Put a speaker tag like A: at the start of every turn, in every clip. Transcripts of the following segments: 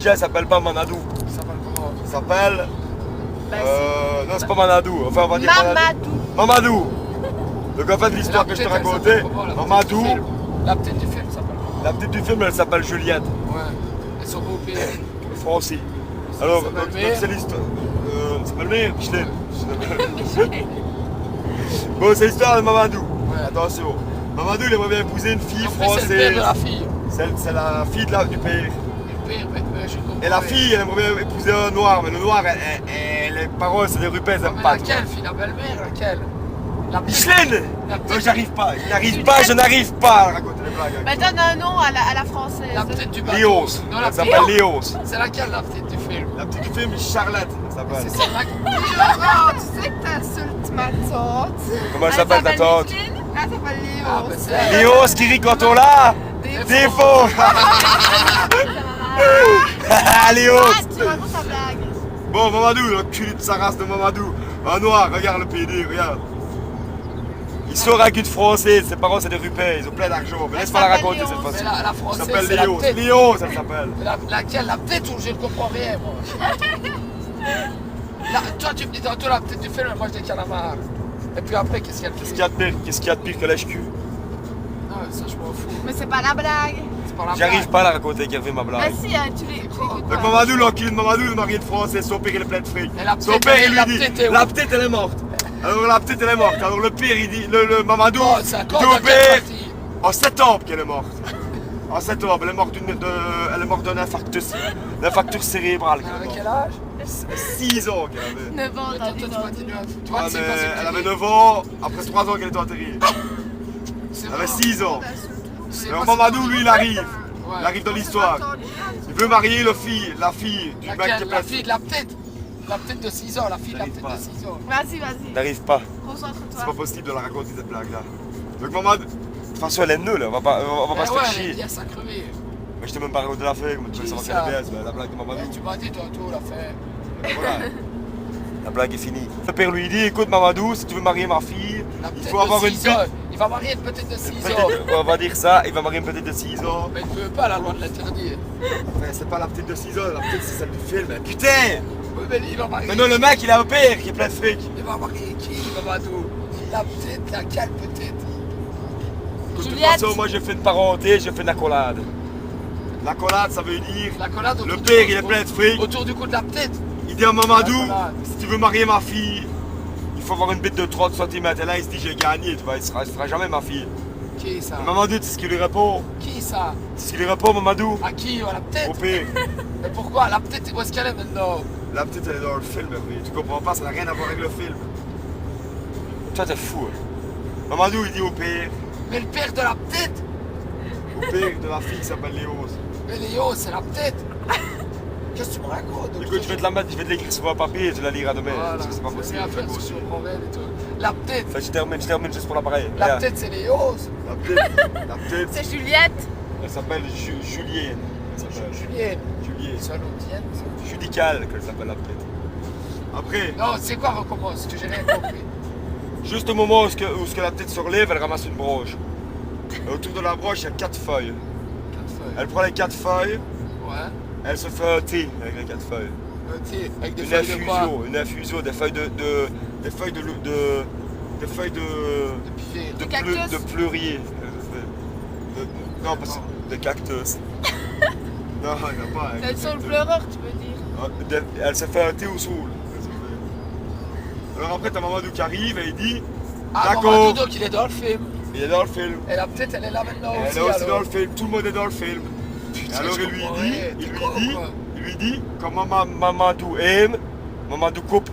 A: Elle s'appelle pas Manadou.
B: Ça s'appelle comment?
A: Ça s'appelle...
C: Bah,
A: non, c'est pas Manadou. Enfin, on va dire Mamadou. Donc en fait, l'histoire que je te racontais, Mamadou...
B: La petite du film s'appelle comment?
A: La petite du film, elle s'appelle Juliette.
B: Ouais. Et son beau-père?
A: Francis. Alors,
B: s'appelle
A: donc
B: Mère.
A: c'est l'histoire... ça s'appelle Mère, Micheline. Bon, c'est l'histoire de Mamadou.
B: Ouais.
A: Attention. Mamadou, il aimerait bien épouser une fille
B: En plus, c'est le père de la
A: française.
B: fille.
A: C'est la fille du père.
B: Le père, mais je comprends.
A: Et la fille, elle aimerait bien épouser un noir, mais le noir, les paroles, c'est des rupes, elles
B: Non,
A: aiment
B: mais
A: pas.
B: laquelle fille? La belle-mère, laquelle? La petite.
A: Micheline!
B: La
A: Non,
B: petite.
A: j'arrive pas, je n'arrive pas à raconter les blagues.
C: Bah donne un nom à la française.
B: La petite du bateau.
A: Léos.
B: Non, la
A: Elle
B: petite.
A: s'appelle Léos.
B: C'est laquelle la petite du film?
A: La petite du film, Charlotte, elle s'appelle.
B: C'est celle-là qui...
D: Oh, tu sais que t'insultes ma tante.
A: Comment elle s'appelle ta tante?
D: Elle s'appelle Léo.
B: Ah, bah c'est elle.
A: Léos qui rit quand on l'a? Des faux! Ah, Léos!
C: Ah, tu racontes ta blague.
A: Bon, Mamadou, l'enculé de sa race de Mamadou. Un noir, regarde le PD, regarde. Il sort avec une française, ses parents c'est des rupets, ils ont plein d'argent. Mais laisse pas la raconter cette
B: Mais
A: fois-ci.
B: la
A: Elle
B: française,
A: s'appelle
B: c'est la
A: Léos.
B: petite.
A: Léos, elle s'appelle.
B: Laquelle? La petite ou je ne comprends rien, moi. Toi, tu me dis tantôt la petite du film, moi je dis qu'il y en a marre. Et puis après, qu'est-ce qu'il y a de
A: Qu'est-ce
B: pire?
A: qu'il y a de pire que lèche-cul?
B: Non, ça je m'en fous.
C: Mais c'est pas la blague.
B: C'est pas la
A: J'arrive
B: blague.
A: pas à la raconter, Kevin, ma
C: Bah
A: blague.
C: si, hein, tu l'écoutes
A: Donc
C: pas.
A: Mamadou, l'enculé de Mamadou, le mari de français, son père il est plein de fric.
B: Et la
A: Son
B: petite,
A: père
B: elle-
A: il
B: la
A: lui dit,
B: petite est où?
A: la petite elle est morte. Alors la petite elle est morte. Alors le père il dit, le Mamadou,
B: Oh, c'est
A: il
B: encore
A: dit
B: dans
A: au
B: quelle
A: père,
B: partie?
A: en septembre qu'elle est morte. En septembre, elle est morte d'un infarctus cérébral.
B: Elle avait quel âge?
A: 6 ans qu'elle avait.
C: 9 ans,
B: Mais
C: t'as
B: toi,
C: dit
B: tu
C: dans
B: vas dire,
C: deux.
B: toi,
A: Ouais,
B: tu sais
A: mais
B: pas ce que
A: elle
B: tu
A: avait
B: dis.
A: 9 ans, après 3 ans qu'elle était enterrée.
B: C'est
A: Elle avait
B: vrai.
A: 6 ans.
B: C'est
A: Alors
B: pas
A: Mamadou, lui, il arrive.
B: Ouais.
A: Il arrive dans l'histoire. Il veut marier la fille du mec qui
B: Laquelle?
A: est
B: La fille de la petite. La petite de 6 ans, la fille de la
A: J'arrive
B: petite
A: pas.
B: de 6 ans.
C: Vas-y,
A: N'arrive pas. C'est
C: concentre-toi.
A: pas possible de la raconter cette blague là. Donc Mamadou, de toute façon elle est nulle, on va pas
B: Eh
A: se
B: ouais,
A: faire
B: elle est
A: chier.
B: bien à crever.
A: Mais je t'ai même pas raconté la fête, comme tu peux savoir qu'elle
B: ça
A: est bien, la blague de Mamadou.
B: Tu m'as dit tantôt, la fait.
A: Voilà. La blague est finie. Le père lui dit, écoute Mamadou, si tu veux marier ma fille,
B: La
A: il
B: petite
A: faut avoir
B: de
A: une
B: 6
A: petite...
B: ans. Il va marier une petite de 6 ans.
A: On va dire ça, il va marier une petite de 6 ans.
B: Mais il ne peut pas, la loi de l'interdire.
A: Mais c'est pas la petite de 6 ans, la petite c'est celle du film. Mais putain!
B: Oui, mais il va marier.
A: Mais non, le mec il a un père qui est plein de fric.
B: Il va marier qui, Mamadou? La petite, laquelle petite?
A: De toute
C: Juliette.
A: façon, moi j'ai fait une parenthèse, j'ai fait une accolade. L'accolade ça veut dire,
B: La collade
A: le
B: autour
A: père
B: du-
A: il est plein de fric.
B: Autour du cou de la petite.
A: Il dit à Mamadou,
B: L'accolade.
A: si tu veux marier ma fille, il faut avoir une bite de 30 cm. Et là il se dit j'ai gagné, tu vois, il sera jamais ma fille.
B: Qui ça?
A: Et Mamadou, tu sais ce qu'il lui répond?
B: Qui ça?
A: Tu sais ce qu'il lui répond Mamadou?
B: À qui? À la
A: Au
B: petite?
A: père.
B: Mais pourquoi? La petite, où est-ce qu'elle est maintenant?
A: La petite elle est dans le film, oui. Tu comprends pas, ça n'a rien à voir avec le film. Toi t'es fou. Hein. Mamadou il dit au père,
B: Mais le père de la petite?
A: au père de la fille qui s'appelle Léos.
B: Mais Léo, c'est la petite. Qu'est-ce que tu me racontes?
A: Écoute, je vais te la mettre, je vais te l'écrire sur un papier et tu la liras demain.
B: Voilà,
A: Parce que c'est pas
B: c'est
A: possible.
B: rien à faire
A: de
B: sur
A: faire
B: le problème et tout. La petite,
A: Enfin, je termine juste pour l'appareil.
B: la
A: Regarde.
B: petite c'est Léo.
A: La petite,
C: C'est Juliette.
A: elle s'appelle Julienne. Elle s'appelle
B: Julienne.
A: Julienne.
B: Saloudienne.
A: Judical, qu'elle s'appelle la petite. Après,
B: Non, c'est quoi recommence? Que j'ai rien compris.
A: juste au moment où la petite se relève, elle ramasse une broche. Et autour de la broche, il y a 4 feuilles.
B: 4 feuilles.
A: Elle prend les 4 feuilles,
B: Ouais.
A: elle se fait un thé avec les 4 feuilles.
B: Thé, avec des
A: Une
B: feuilles de quoi?
A: infusion, des feuilles des feuilles
B: De pivet.
C: De cactus.
A: de pleurier. Non, parce que de cactus. Non, il n'y a pas.
C: C'est sur le pleureur, tu veux dire.
A: Elle s'est fait un thé au soul. Elle s'est fait. Alors après, t'as Mamadou qui arrive et il dit
B: Ah,
A: d'accord,
B: Mamadou, donc il est dans le film.
A: il est dans le film.
B: Et la petite, elle est là maintenant
A: Elle
B: aussi.
A: est aussi
B: alors.
A: dans le film, tout le monde est dans le film. Et alors
B: je comprends rien,
A: il lui dit, quand Mamadou aime, Mamadou coupe.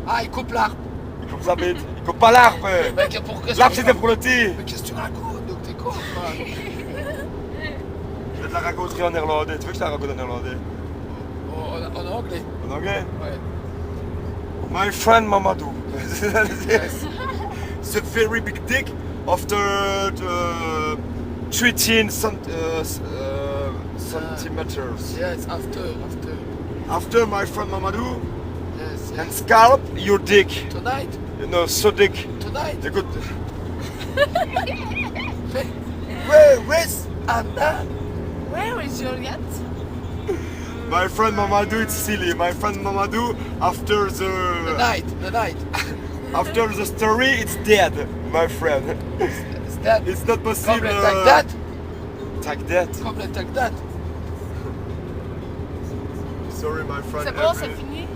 B: Ah, il coupe l'arbre.
A: Il coupe sa bête. Il coupe pas l'arbre.
B: Mais pourquoi
A: L'arbre c'était pour le thé.
B: Mais qu'est-ce que tu racontes? Donc t'es con, quoi.
A: Je vais te la raconter en néerlandais. Tu veux que je te la raconte en néerlandais?
B: En anglais.
A: En anglais?
B: Ouais.
A: My friend Mamadou.
B: Yes.
A: It's a very big dick after 13 centimeters.
B: Yes, after.
A: After my friend Mamadou
B: Yes,
A: and
B: yes.
A: scalp your dick.
B: Tonight.
A: You know, so dick.
B: Tonight.
A: Écoute,
B: Where's Anna?
C: Where is Juliette?
A: My friend Mamadou, it's silly. My friend Mamadou, after
B: The night.
A: after the story, it's dead, my friend.
B: Is that
A: It's not possible.
B: complete like that?
A: Like that.
B: Complete like that.
A: Sorry, my friend.
C: C'est bon, c'est fini.